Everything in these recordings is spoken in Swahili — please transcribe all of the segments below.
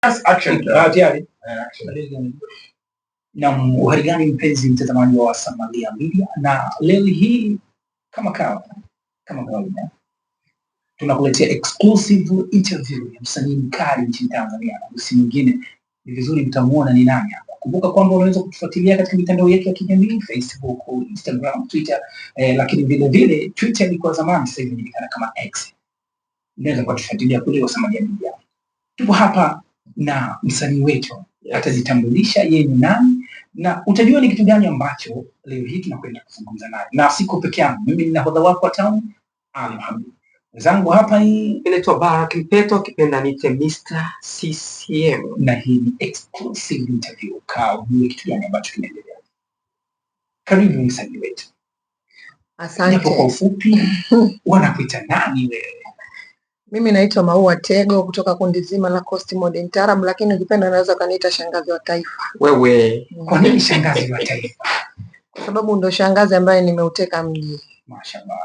Action. Tayari. Na uhari gani mpenzi mtazamaji wa Samalia Media, na leo hii kama kawaida tunakuletea exclusive interview ya msanii mkali nchini Tanzania, na si mwingine, ni vizuri mtamuona ni nani hapa. Kumbuka kwamba unaweza kutufuatilia katika mitandao yetu ya kijamii Facebook, Instagram, Twitter, lakini vile vile Twitter ilikuwa zamani, sasa hivi inajulikana kama X. Unaweza kutufuatilia kule Samalia Media. Tupo hapa na msanii wetu, atajitambulisha yeye ni nani na utajua ni kitu gani ambacho leo hii tunakwenda kuzungumza naye. Na siko peke yangu, mimi ni nahodha wako wa town, Ali Mohamed. Wenzangu hapa ni inaitwa Baraka Mpeto, kipenda nite Mr. CCM, na hii ni exclusive interview. Ujue kitu gani ambacho kinaendelea. Karibu msanii wetu. Asante. Kwa ufupi, wanakuita nani wewe? Mimi naitwa Maua Tego kutoka kundi zima la Coast Modern Taarab, lakini ukipenda naweza kaniita shangazi wa taifa. Wewe, kwa nini shangazi wa taifa? Kwa sababu ndo shangazi ambaye nimeuteka mji. Mashaallah.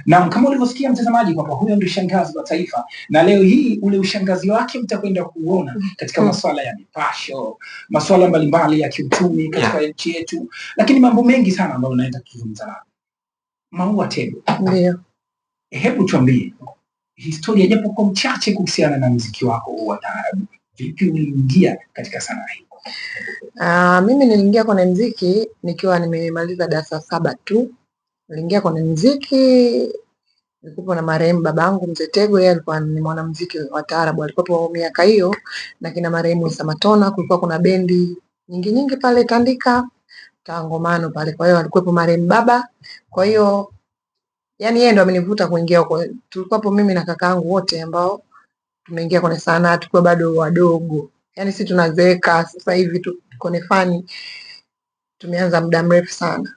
Na kama ulivyosikia mtazamaji kwamba huyo ndio shangazi wa taifa, na leo hii ule ushangazi wake mtakwenda kuona katika masuala ya mipasho, masuala mbalimbali ya kiuchumi katika nchi yetu, lakini mambo mengi sana ambayo naenda kuzungumza naye. Maua Tego. Ndio. Hebu tuambie historia japo kwa mchache kuhusiana na muziki wako wa taarabu. Vipi uliingia katika sanaa hii? Mimi niliingia kwenye muziki nikiwa nimemaliza darasa 7 tu. Niliingia kwenye muziki nilikuwa na marehemu babangu Mzee Tego, yeye alikuwa ni mwanamuziki wa taarabu. Alikuwa miaka hiyo na kina marehemu Isa Matona, kulikuwa kuna bendi nyingi pale Tandika, Tangomano pale. Kwa hiyo alikuwa marehemu baba. Kwa hiyo yani yeye ndo amenivuta kuingia huko. Tulikuwa mimi na kakaangu wote ambao tumeingia kwenye sanaa tukiwa bado wadogo. Yani sisi tunazeeka sasa hivi tuko fani. Tumeanza muda mrefu sana.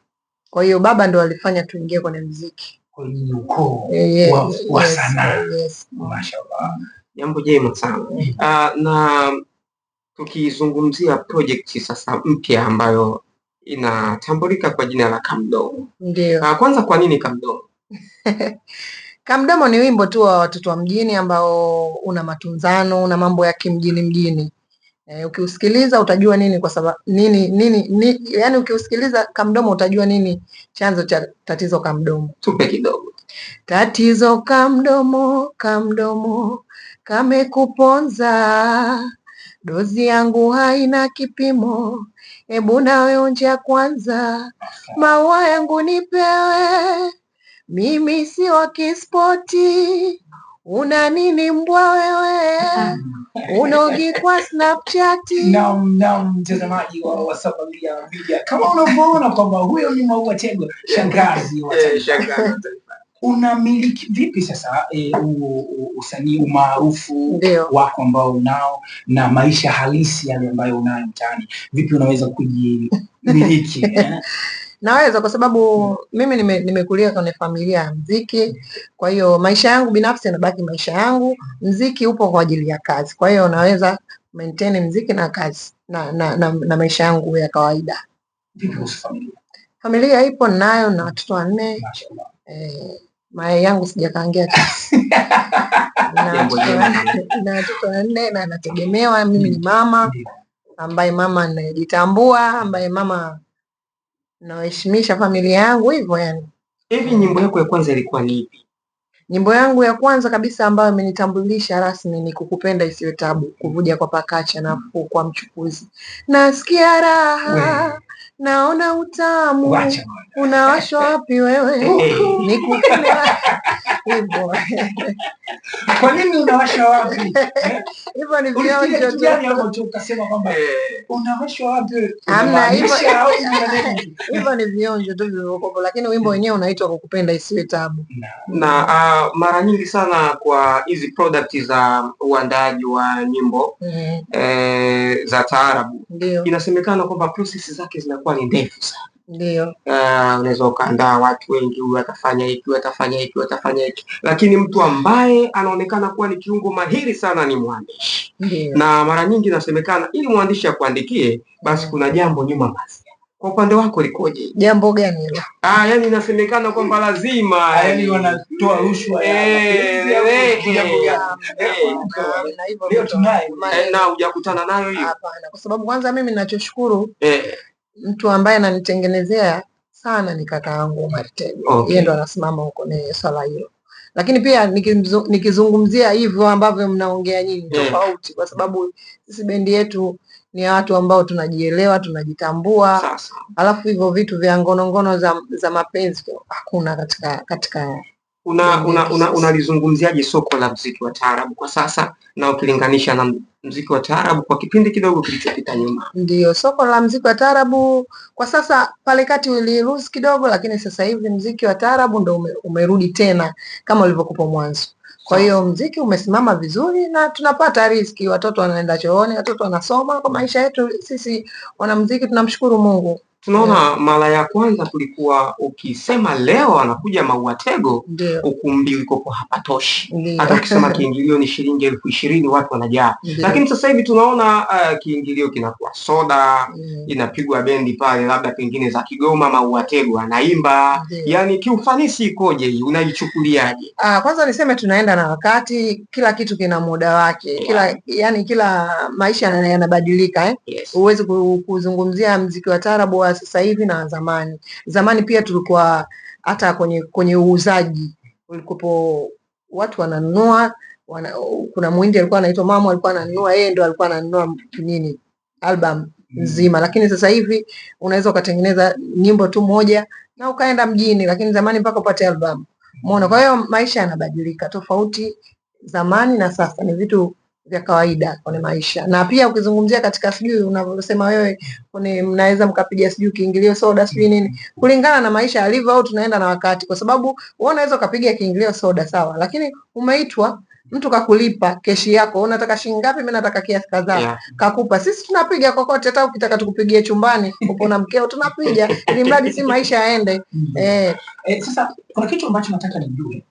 Kwa hiyo baba ndo alifanya tuingie kwenye muziki. Kwa hiyo wa sanaa. Mashaallah. Jambo jema sana. Na tukizungumzia project sasa mpya ambayo inatambulika kwa jina la Kamdomo. Ndio. Kwanza kwa nini Kamdomo? Kamdomo ni wimbo tu wa watoto wa mjini ambao una matunzano, una mambo ya kimjini. Ukiusikiliza utajua nini kwa sababu yani ukiusikiliza Kamdomo utajua nini chanzo cha tatizo Kamdomo. Tupe kidogo. Tatizo Kamdomo, kamekuponza. Dozi yangu haina kipimo. Hebu nawe onja kwanza. Maua yangu nipewe. Mimi si wa kispoti. Una nini mbwa wewe? Unogi kwa Snapchat. Naam, mtazamaji wa Samalia Media. Kama unavyoona kwamba huyo ni Maua Tego, shangazi wa taifa. Unamiliki vipi sasa usanii umaarufu wako ambao unao na maisha halisi yale ambayo unayo mtaani? Vipi unaweza kujimiliki? Naweza kwa sababu mimi nimekulia kwenye familia ya muziki. Kwa hiyo maisha yangu binafsi yanabaki maisha yangu, muziki upo kwa ajili ya kazi. Kwa hiyo naweza maintain muziki na kazi na maisha yangu ya kawaida. Vipi kuhusu familia? Familia ipo nayo na watoto 4. Mashaallah. Mayai yangu sijakaangia kiasi. Na watoto 4 na nategemewa. Mimi ni mama ambaye mama anajitambua, ambaye mama naheshimisha familia yangu hivyo yani. Hivi nyimbo yako ya kwanza ilikuwa ni ipi? Nyimbo yangu ya kwanza kabisa ambayo imenitambulisha rasmi ni Kukupenda Isiwe Tabu, kuvuja kwa pakacha na kwa mchukuzi. Nasikia raha, naona utamu. Unawashwa wapi wewe? Nikupende hivyo. Kwa nini unawashwa wapi? Hivyo ni vionjo tu. Gani hapo tu ukasema kwamba unawashwa wapi? Hamna hivyo ni vionjo tu vilivyokuwa, lakini wimbo wenyewe unaitwa Kukupenda Isiwe Tabu. Na mara nyingi sana kwa hizi product za uandaji wa nyimbo za taarabu, inasemekana kwamba process zake zinakuwa ni ndefu sana. Ndio. Unaweza ukaandaa watu wengi, huyu atafanya hiki, lakini mtu ambaye anaonekana kuwa ni kiungo mahiri sana ni mwandishi. Ndio. Na mara nyingi inasemekana ili mwandishi akuandikie basi kuna jambo nyuma basi. Kwa upande wako likoje? Jambo gani hilo? Yani inasemekana kwamba lazima yani wanatoa rushwa na hujakutana nayo hiyo? Hapana, kwa sababu kwanza mimi ninachoshukuru mtu ambaye ananitengenezea sana ni kaka yangu Martego. Yeye ndo anasimama huko kwenye swala hilo, lakini pia nikizungumzia hivyo ambavyo mnaongea nyinyi tofauti, kwa sababu sisi bendi yetu ni watu ambao tunajielewa, tunajitambua. Sasa Alafu hivyo vitu vya ngono za mapenzi hakuna katika unalizungumziaje soko la muziki wa taarabu kwa sasa na ukilinganisha na muziki wa taarabu kwa kipindi kidogo kilichopita nyuma? Ndio, soko la muziki wa taarabu kwa sasa pale kati uliruhusu kidogo, lakini sasa hivi muziki wa taarabu ndio umerudi tena kama ulivyokuwa mwanzo. Kwa hiyo muziki umesimama vizuri na tunapata riziki, watoto wanaenda chooni, watoto wanasoma. Kwa maisha yetu sisi wanamuziki tunamshukuru Mungu. Tunaona mara ya kwanza kulikuwa ukisema leo anakuja Maua Tego, ukumbi uliko hapatoshi. Hata ukisema kiingilio ni shilingi 20,000 watu wanajaa. Lakini sasa hivi tunaona kiingilio kinakuwa soda, inapigwa bendi pale labda pengine za Kigoma, Maua Tego anaimba. Yani kiufanisi ikoje hii? Unaichukuliaje? Kwanza niseme tunaenda na wakati, kila kitu kina muda wake. Kila maisha yanabadilika Huwezi kuzungumzia muziki wa taarabu wa sasa hivi na zamani. Zamani pia tulikuwa hata kwenye uuzaji ulikopo watu wananunua, kuna muhindi alikuwa anaitwa Mama, alikuwa ananunua, yeye ndo alikuwa ananunua album nzima. Lakini sasa hivi unaweza ukatengeneza nyimbo tu moja na ukaenda mjini, lakini zamani mpaka upate album. Umeona? Kwa hiyo maisha yanabadilika, tofauti zamani na sasa ni vitu vya kawaida kwenye maisha. Na pia ukizungumzia katika sijui unavyosema wewe mnaweza mkapiga sijui kiingilio soda sijui nini, kulingana na maisha yalivyo, au tunaenda na wakati, kwa sababu wewe unaweza ukapiga kiingilio soda sawa, lakini umeitwa mtu kakulipa keshi yako, unataka shilingi ngapi? Mimi nataka kiasi kadhaa, kakupa. Sisi tunapiga kokote, hata ukitaka tukupigie chumbani upo na mkeo tunapiga, ili mradi si maisha yaende. Sasa kuna kitu ambacho nataka nijue